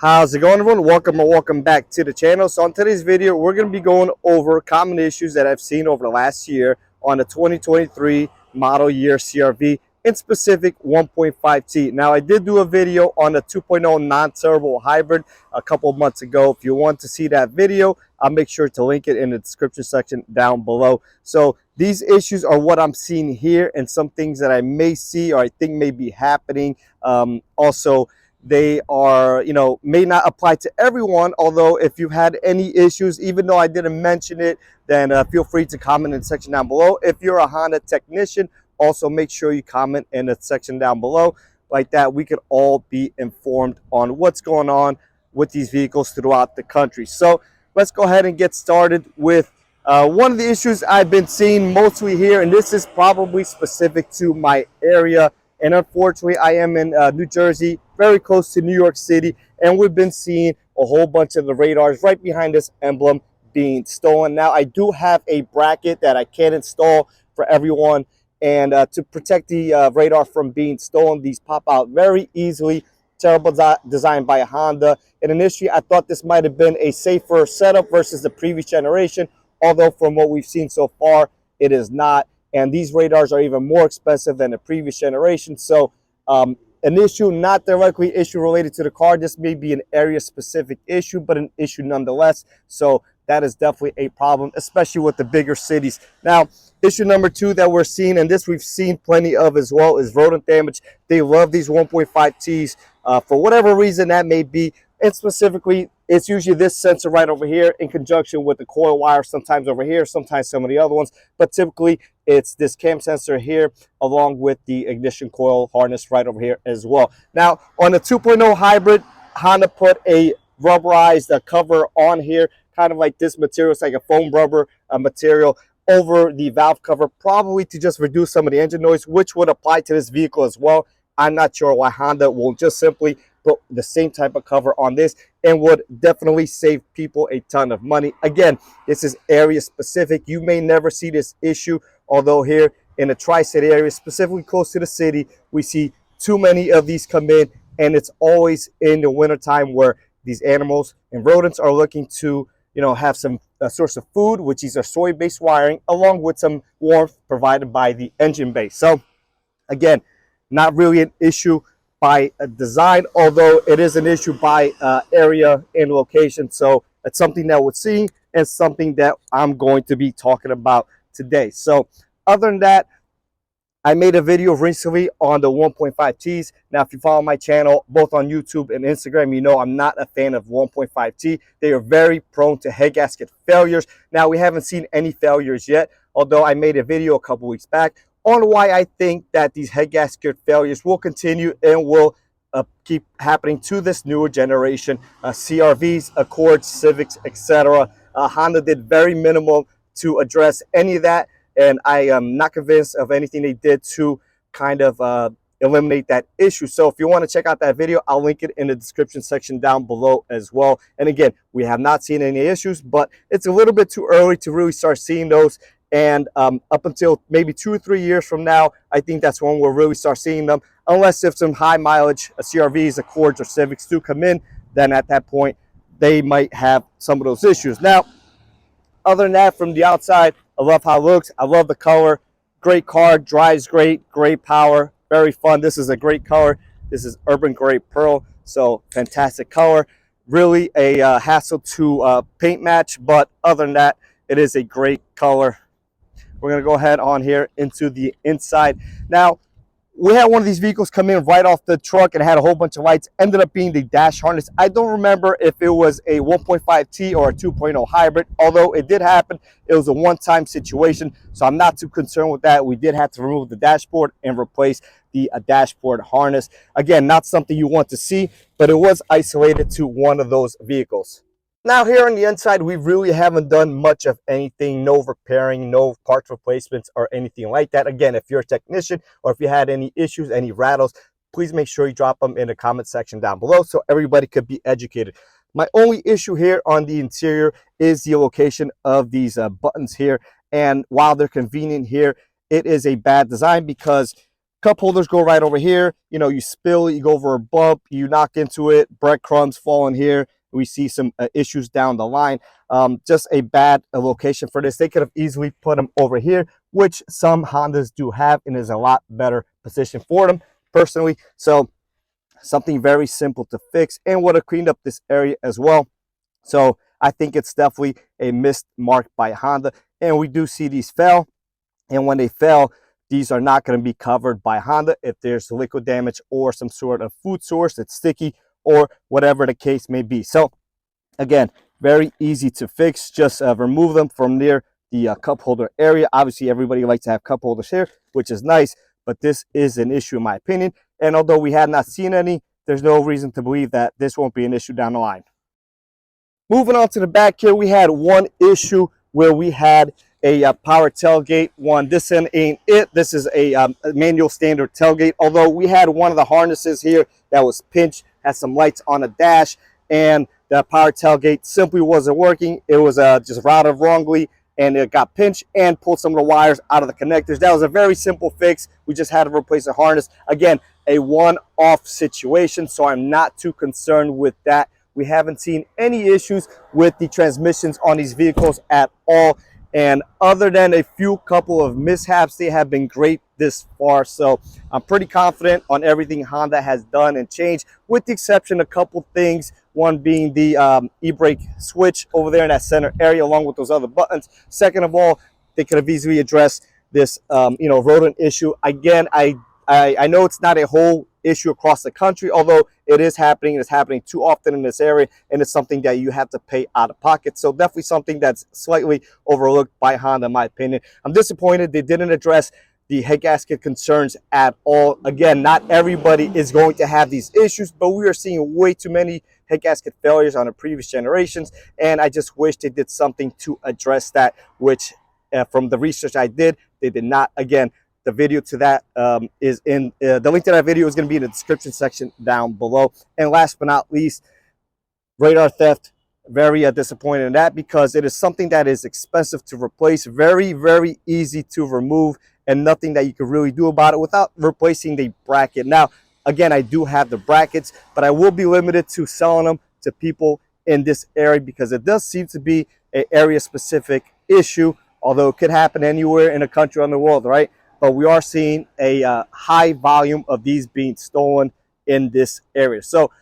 How's it going, everyone? Welcome back to the channel. So on today's video, we're going to be going over common issues that I've seen over the last year on the 2023 model year CRV, in specific 1.5T. Now, I did do a video on the 2.0 non-turbo hybrid a couple months ago. If you want to see that video, I'll make sure to link it in the description section down below. So these issues are what I'm seeing here, and some things that I may see or I think may be happening. Also, they are, may not apply to everyone. Although if you've had any issues, even though I didn't mention it, then feel free to comment in the section down below. If you're a Honda technician, also make sure you comment in the section down below. Like that, we could all be informed on what's going on with these vehicles throughout the country. So let's go ahead and get started with one of the issues I've been seeing mostly here, and this is probably specific to my area. And unfortunately, I am in New Jersey, very close to New York City, and we've been seeing a whole bunch of the radars right behind this emblem being stolen. Now, I do have a bracket that I can install for everyone, and to protect the radar from being stolen, these pop out very easily. Terrible design by Honda. And initially, I thought this might have been a safer setup versus the previous generation, although from what we've seen so far, it is not. And these radars are even more expensive than the previous generation. So an issue, not directly issue related to the car. This may be an area specific issue, but an issue nonetheless. So that is definitely a problem, especially with the bigger cities. Now, issue number two that we're seeing, and this we've seen plenty of as well, is rodent damage. They love these 1.5Ts for whatever reason that may be. And specifically, it's usually this sensor right over here in conjunction with the coil wire, sometimes over here, sometimes some of the other ones. But typically, it's this cam sensor here along with the ignition coil harness right over here as well. Now, on the 2.0 hybrid, Honda put a rubberized cover on here, kind of like this material. It's like a foam rubber material over the valve cover, probably to just reduce some of the engine noise, which would apply to this vehicle as well. I'm not sure why Honda won't just simply put the same type of cover on this, and would definitely save people a ton of money. Again, this is area specific. You may never see this issue, although here in the tri-state area, specifically close to the city, we see too many of these come in, and it's always in the wintertime where these animals and rodents are looking to have some source of food, which is a soy-based wiring, along with some warmth provided by the engine base. So again, not really an issue by design, although it is an issue by area and location. So it's something that we're seeing and something that I'm going to be talking about today. So other than that, I made a video recently on the 1.5Ts. Now, if you follow my channel, both on YouTube and Instagram, you know I'm not a fan of 1.5T. They are very prone to head gasket failures. Now, we haven't seen any failures yet, although I made a video a couple weeks back on why I think that these head gasket failures will continue and will keep happening to this newer generation CRVs, Accords, Civics, etc. Honda did very minimal to address any of that, and I am not convinced of anything they did to kind of eliminate that issue. So if you want to check out that video, I'll link it in the description section down below as well. And again, we have not seen any issues, but it's a little bit too early to really start seeing those. And up until maybe 2 or 3 years from now, I think that's when we'll really start seeing them. Unless if some high mileage CRVs, Accords, or Civics do come in, then at that point, they might have some of those issues. Now, other than that, from the outside, I love how it looks. I love the color. Great car, drives great, great power, very fun. This is a great color. This is Urban Gray Pearl, so fantastic color. Really a hassle to paint match, but other than that, it is a great color. We're going to go ahead on here into the inside. Now, we had one of these vehicles come in right off the truck and had a whole bunch of lights. Ended up being the dash harness. I don't remember if it was a 1.5T or a 2.0 hybrid, although it did happen. It was a one-time situation, so I'm not too concerned with that. We did have to remove the dashboard and replace the dashboard harness. Again, not something you want to see, but it was isolated to one of those vehicles. Now, here on the inside, we really haven't done much of anything. No repairing, no parts replacements or anything like that. Again, if you're a technician or if you had any issues, any rattles, please make sure you drop them in the comment section down below so everybody could be educated. My only issue here on the interior is the location of these buttons here. And while they're convenient here, it is a bad design because Cup holders go right over here. You know, you spill, you go over a bump, you knock into it, breadcrumbs fall in here. We see some issues down the line. Just a bad location for this. They could have easily put them over here, which some Hondas do have, and is a lot better position for them personally. So something very simple to fix, and would have cleaned up this area as well. So I think it's definitely a missed mark by Honda. And we do see these fail, and when they fail, these are not going to be covered by Honda if there's liquid damage or some sort of food source that's sticky or whatever the case may be. So again, very easy to fix. Just remove them from near the cup holder area. Obviously, everybody likes to have cup holders here, which is nice, but this is an issue in my opinion. And although we have not seen any, there's no reason to believe that this won't be an issue down the line. Moving on to the back here, we had one issue where we had a power tailgate one. This one ain't it. This is a manual standard tailgate. Although we had one of the harnesses here that was pinched, had some lights on the dash, and the power tailgate simply wasn't working. It was just routed wrongly, and it got pinched and pulled some of the wires out of the connectors. That was a very simple fix. We just had to replace the harness. Again, a one-off situation, so I'm not too concerned with that. We haven't seen any issues with the transmissions on these vehicles at all. And other than a few couple of mishaps, they have been great this far. So I'm pretty confident on everything Honda has done and changed, with the exception of a couple things. One being the e-brake switch over there in that center area, along with those other buttons. Second of all, they could have easily addressed this, rodent issue. Again, I know it's not a whole issue across the country, although it is happening. It's happening too often in this area, and it's something that you have to pay out of pocket. So definitely something that's slightly overlooked by Honda, in my opinion. I'm disappointed they didn't address the head gasket concerns at all. Again, not everybody is going to have these issues, but we are seeing way too many head gasket failures on the previous generations, and I just wish they did something to address that, which from the research I did, they did not. Again, the video to that is in the link to that video is going to be in the description section down below. And last but not least, radar theft. Very disappointed in that, because it is something that is expensive to replace, very, very easy to remove, and nothing that you can really do about it without replacing the bracket. Now, again, I do have the brackets, but I will be limited to selling them to people in this area, because it does seem to be an area-specific issue, although it could happen anywhere in the country or in the world, right? But we are seeing a high volume of these being stolen in this area. So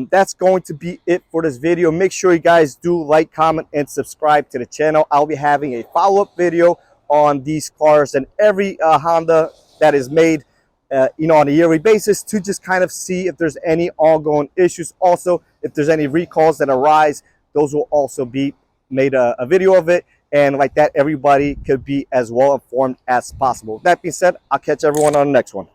that's going to be it for this video. Make sure you guys do like, comment, and subscribe to the channel. I'll be having a follow-up video on these cars and every Honda that is made on a yearly basis, to just kind of see if there's any ongoing issues. Also, if there's any recalls that arise, those will also be made a video of it. And like that, everybody could be as well informed as possible. That being said, I'll catch everyone on the next one.